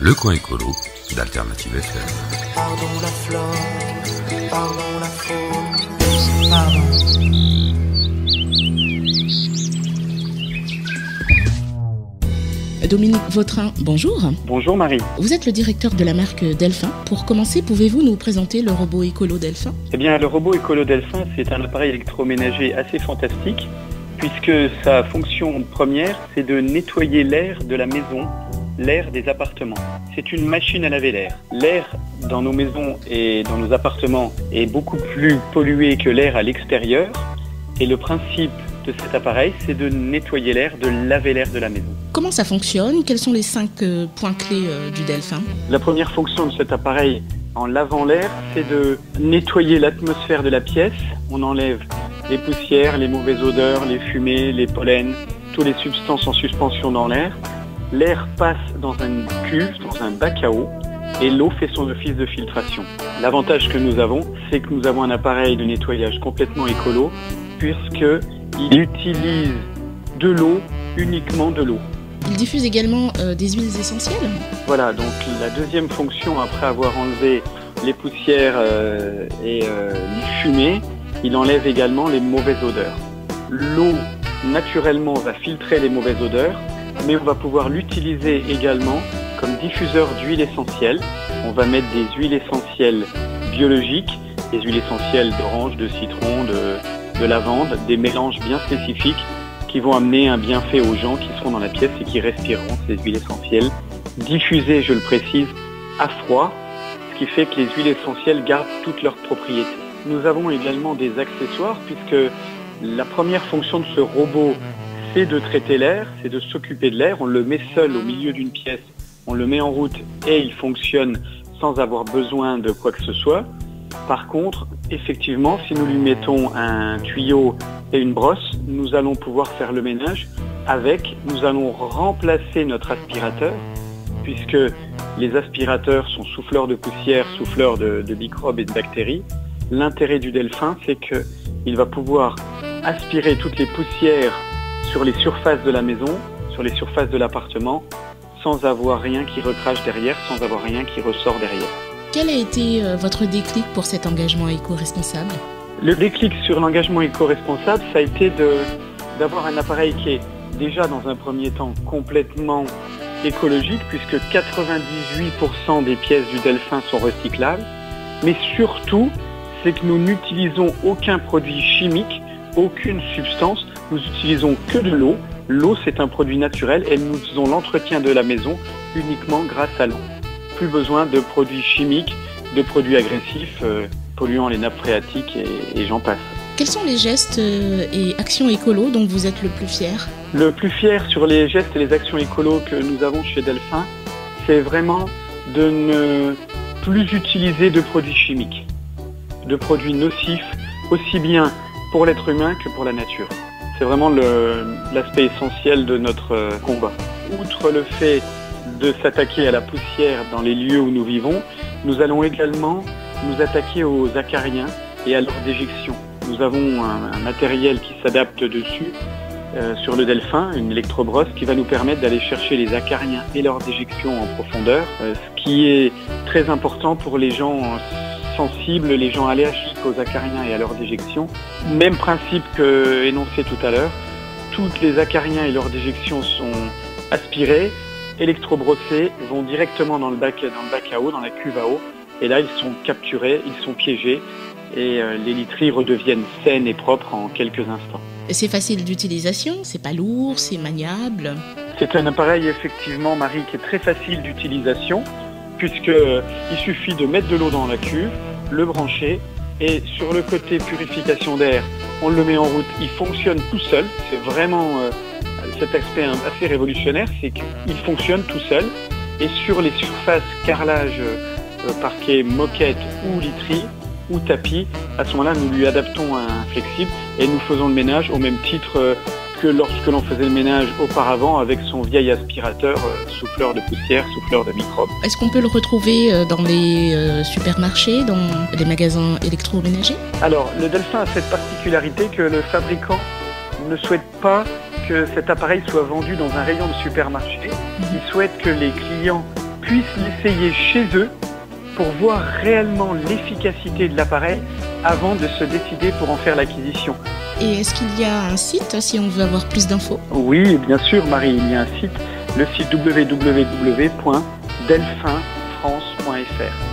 Le coin écolo d'Alternative FM. Pardon la flore, pardon la faune, pardon. Dominique Vautrin, bonjour. Bonjour Marie. Vous êtes le directeur de la marque Delphin. Pour commencer, pouvez-vous nous présenter le robot écolo Delphin ? Eh bien, le robot écolo Delphin, c'est un appareil électroménager assez fantastique, puisque sa fonction première, c'est de nettoyer l'air de la maison, l'air des appartements. C'est une machine à laver l'air. L'air dans nos maisons et dans nos appartements est beaucoup plus pollué que l'air à l'extérieur, et le principe de cet appareil, c'est de nettoyer l'air, de laver l'air de la maison. Comment ça fonctionne ? Quels sont les 5 points clés du Delphin ? La première fonction de cet appareil, en lavant l'air, c'est de nettoyer l'atmosphère de la pièce. On enlève les poussières, les mauvaises odeurs, les fumées, les pollens, toutes les substances en suspension dans l'air. L'air passe dans une cuve, dans un bac à eau, et l'eau fait son office de filtration. L'avantage que nous avons, c'est que nous avons un appareil de nettoyage complètement écolo, puisqu'il utilise de l'eau, uniquement de l'eau. Il diffuse également des huiles essentielles ? Voilà, donc la deuxième fonction, après avoir enlevé les poussières et les fumées, il enlève également les mauvaises odeurs. L'eau, naturellement, va filtrer les mauvaises odeurs, mais on va pouvoir l'utiliser également comme diffuseur d'huiles essentielles. On va mettre des huiles essentielles biologiques, des huiles essentielles d'orange, de citron, de lavande, des mélanges bien spécifiques qui vont amener un bienfait aux gens qui seront dans la pièce et qui respireront ces huiles essentielles, diffusées, je le précise, à froid, ce qui fait que les huiles essentielles gardent toutes leurs propriétés. Nous avons également des accessoires puisque la première fonction de ce robot, c'est de traiter l'air, c'est de s'occuper de l'air. On le met seul au milieu d'une pièce, on le met en route et il fonctionne sans avoir besoin de quoi que ce soit. Par contre, effectivement, si nous lui mettons un tuyau et une brosse, nous allons pouvoir faire le ménage avec. Nous allons remplacer notre aspirateur, puisque les aspirateurs sont souffleurs de poussière, souffleurs de microbes et de bactéries. L'intérêt du Delphin, c'est qu'il va pouvoir aspirer toutes les poussières sur les surfaces de la maison, sur les surfaces de l'appartement, sans avoir rien qui recrache derrière, sans avoir rien qui ressort derrière. Quel a été votre déclic pour cet engagement éco-responsable ? Le déclic sur l'engagement éco-responsable, ça a été d'avoir un appareil qui est déjà dans un premier temps complètement écologique, puisque 98% des pièces du Delphin sont recyclables, mais surtout, c'est que nous n'utilisons aucun produit chimique, aucune substance, nous utilisons que de l'eau. L'eau, c'est un produit naturel et nous faisons l'entretien de la maison uniquement grâce à l'eau. Plus besoin de produits chimiques, de produits agressifs, polluant les nappes phréatiques et j'en passe. Quels sont les gestes et actions écolo dont vous êtes le plus fier ? Le plus fier sur les gestes et les actions écolo que nous avons chez Delphin, c'est vraiment de ne plus utiliser de produits chimiques, de produits nocifs, aussi bien pour l'être humain que pour la nature. C'est vraiment l'aspect essentiel de notre combat. Outre le fait de s'attaquer à la poussière dans les lieux où nous vivons, nous allons également nous attaquer aux acariens et à leur déjection. Nous avons un matériel qui s'adapte dessus sur le Delphin, une électrobrosse qui va nous permettre d'aller chercher les acariens et leur déjection en profondeur, ce qui est très important pour les gens sensibles, les gens allergiques aux acariens et à leur déjection. Même principe que énoncé tout à l'heure, toutes les acariens et leur déjection sont aspirés, électrobrossés, vont directement dans le bac à eau, dans la cuve à eau, et là ils sont capturés, ils sont piégés, et les literies redeviennent saines et propres en quelques instants. C'est facile d'utilisation, c'est pas lourd, c'est maniable. C'est un appareil effectivement, Marie, qui est très facile d'utilisation, puisqu'il suffit de mettre de l'eau dans la cuve, le brancher, et sur le côté purification d'air, on le met en route, il fonctionne tout seul. C'est vraiment cet aspect assez révolutionnaire, c'est qu'il fonctionne tout seul. Et sur les surfaces carrelage, parquet, moquette ou literie ou tapis, à ce moment-là, nous lui adaptons un flexible et nous faisons le ménage au même titre que lorsque l'on faisait le ménage auparavant avec son vieil aspirateur souffleur de poussière, souffleur de microbes. Est-ce qu'on peut le retrouver dans les supermarchés, dans les magasins électroménagers ? Alors, le Delphin a cette particularité que le fabricant ne souhaite pas que cet appareil soit vendu dans un rayon de supermarché. Il souhaite que les clients puissent l'essayer chez eux pour voir réellement l'efficacité de l'appareil avant de se décider pour en faire l'acquisition. Et est-ce qu'il y a un site si on veut avoir plus d'infos? Oui, bien sûr, Marie, il y a un site, le site www.delphinfrance.fr.